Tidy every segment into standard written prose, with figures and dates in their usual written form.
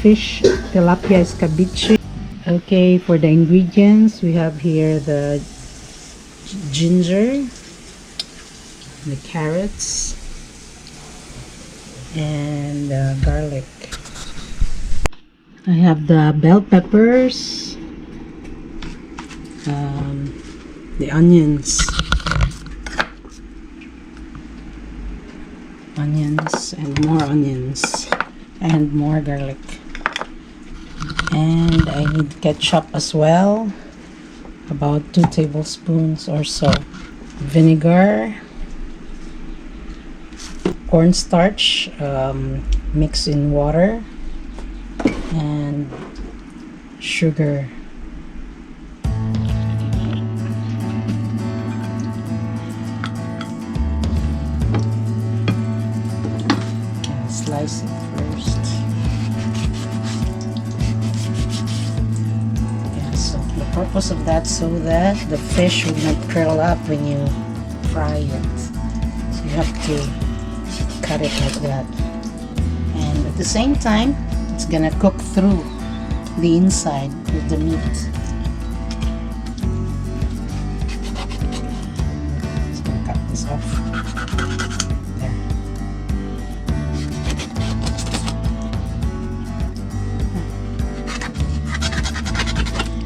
fish tilapia escabeche. Okay, for the ingredients, we have here the ginger, the carrots, and garlic. I have the bell peppers, the onions, and more onions, and more garlic. And I need ketchup as well, about 2 tablespoons or so. Vinegar, cornstarch mixed in water, and sugar. Slice it first. Yeah, so the purpose of that, so that the fish will not curl up when you fry it. So you have to cut it like that. And at the same time, it's gonna cook through the inside with the meat. Just gonna cut this off. There.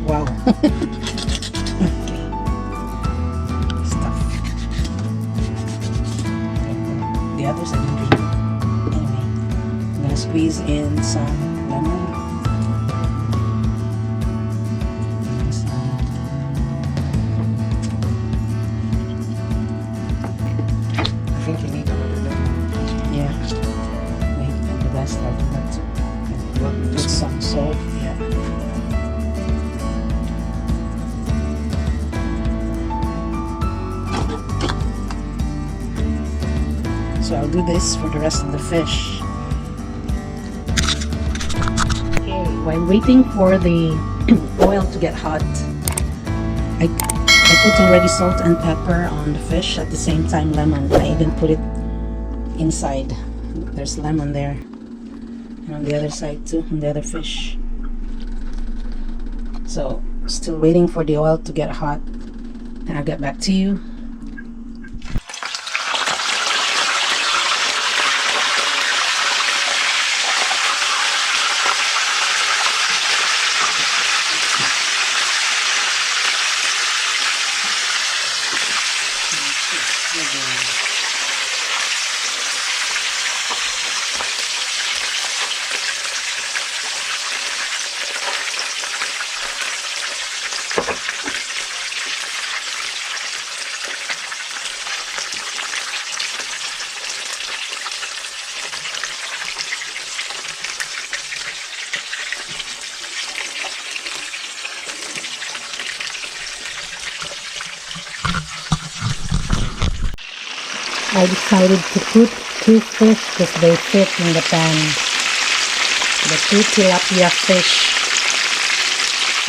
Wow. Okay. Stuff. The others I didn't read. Anyway, I'm gonna squeeze in some lemon. I think you need a little bit. Yeah. Wait, the best I do that too. Put some salt. Yeah. So I'll do this for the rest of the fish. Okay, while waiting for the oil to get hot, I put already salt and pepper on the fish, at the same time lemon. I even put it inside. There's lemon there. And on the other side too, on the other fish. So, still waiting for the oil to get hot. And I'll get back to you. I decided to put 2 fish because they fit in the pan. The 2 tilapia fish.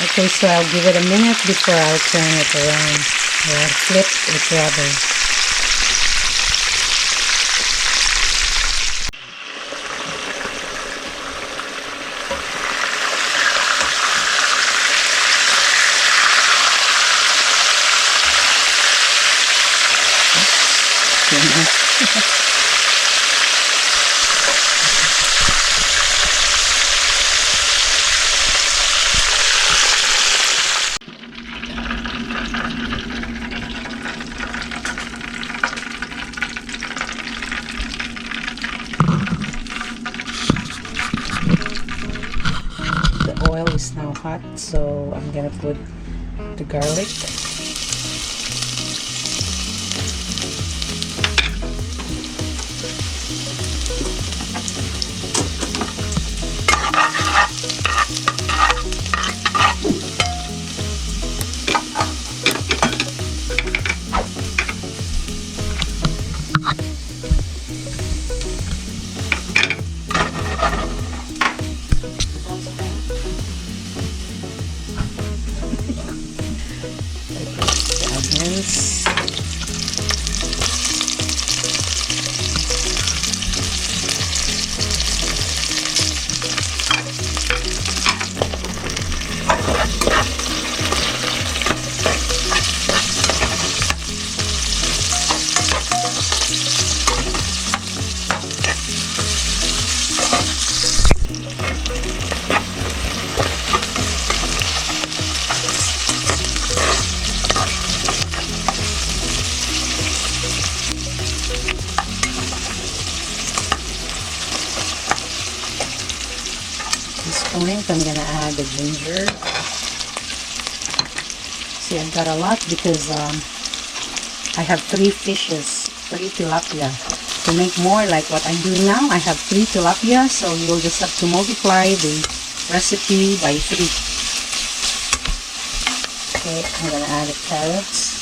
Okay, so I'll give it a minute before I'll turn it around. Or flip it rather. The oil is now hot, so I'm gonna put the garlic. point, I'm gonna add the ginger. See, I've got a lot because I have 3 fishes, 3 tilapia. To make more like what I'm doing now, I have 3 tilapia, so you'll just have to multiply the recipe by 3. Okay, I'm gonna add the carrots.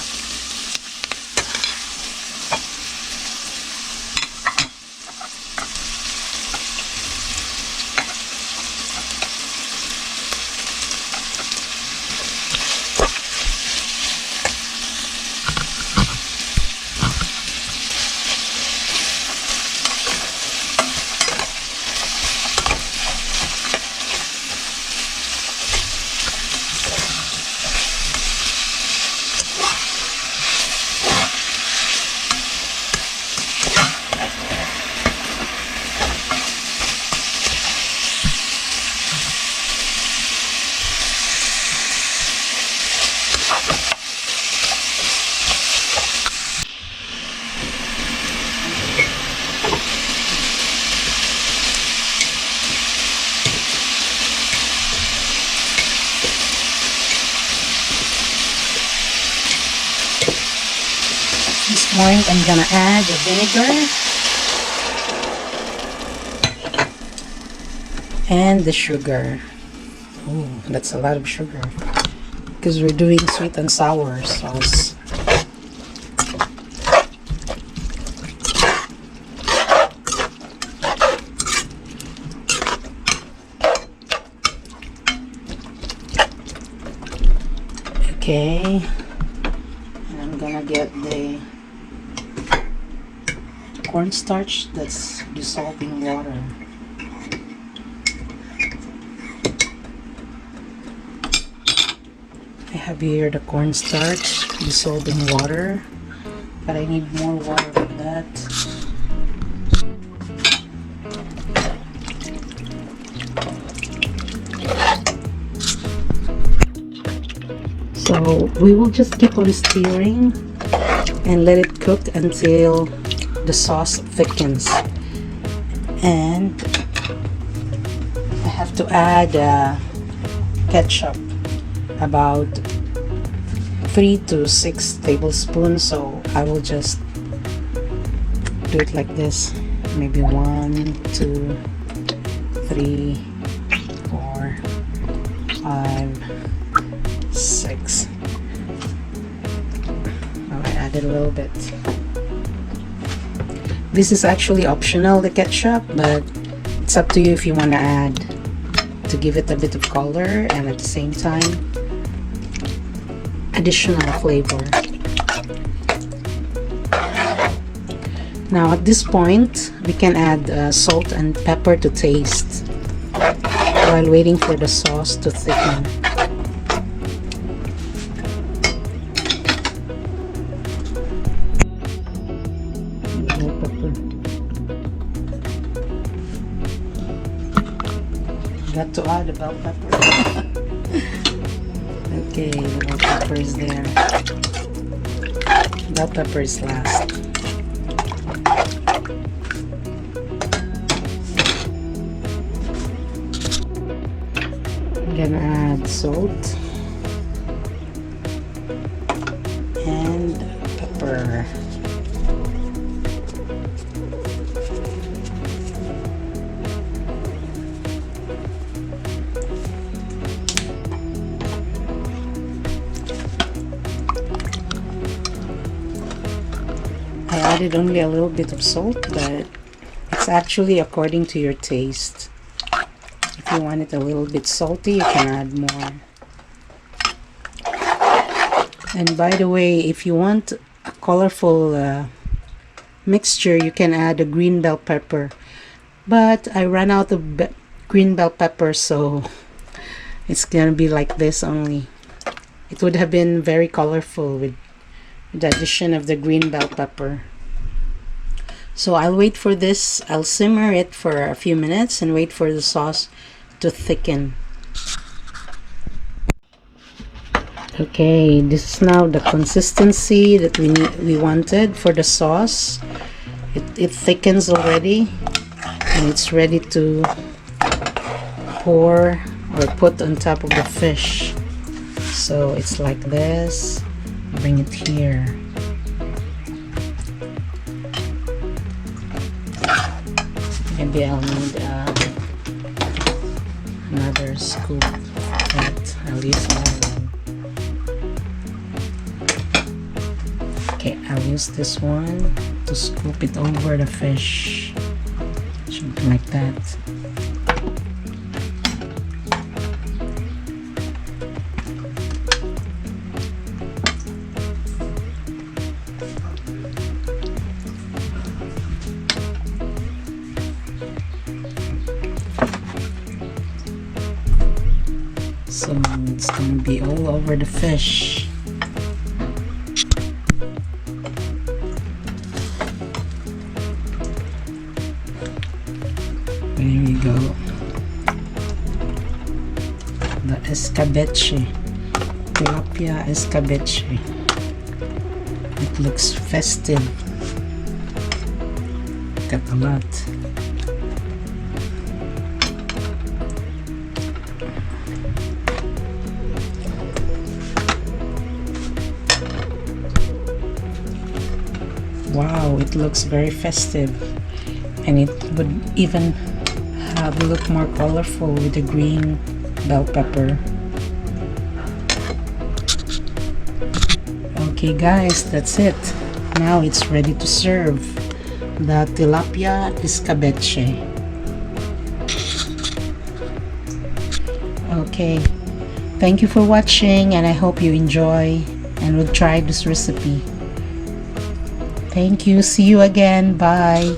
At this point, I'm gonna add the vinegar and the sugar. Oh, that's a lot of sugar because we're doing sweet and sour sauce. Okay, and I'm gonna get the cornstarch that's dissolved in water. I have here the cornstarch dissolved in water, but I need more water for that. So we will just keep on stirring and let it cook until the sauce thickens. And I have to add ketchup, about 3 to 6 tablespoons. So I will just do it like this, maybe 1, 2, 3, 4, 5, 6. Oh, I added a little bit. This is actually optional, the ketchup, but it's up to you if you want to add, to give it a bit of color and at the same time additional flavor. Now at this point we can add salt and pepper to taste while waiting for the sauce to thicken. Got to add the bell pepper. Okay, the bell pepper is there. Bell pepper is last. I'm gonna add salt and pepper. I added only a little bit of salt, but it's actually according to your taste. If you want it a little bit salty, you can add more. And by the way, if you want a colorful mixture, you can add a green bell pepper. But I ran out of green bell pepper, so it's gonna be like this only. It would have been very colorful with the addition of the green bell pepper. So I'll wait for this. I'll simmer it for a few minutes and wait for the sauce to thicken. Okay, this is now the consistency that we wanted for the sauce. It thickens already and it's ready to pour or put on top of the fish. So it's like this. Bring it here. Maybe I'll need another scoop, but I'll use another one. Okay, I'll use this one to scoop it over the fish. Something like that. So it's gonna be all over the fish. There we go. The Escabeche Tilapia Escabeche. It looks festive. Got a lot. Wow, it looks very festive, and it would even look more colorful with the green bell pepper. Okay guys, that's it. Now it's ready to serve. The tilapia escabeche. Okay, thank you for watching, and I hope you enjoy and will try this recipe. Thank you. See you again. Bye.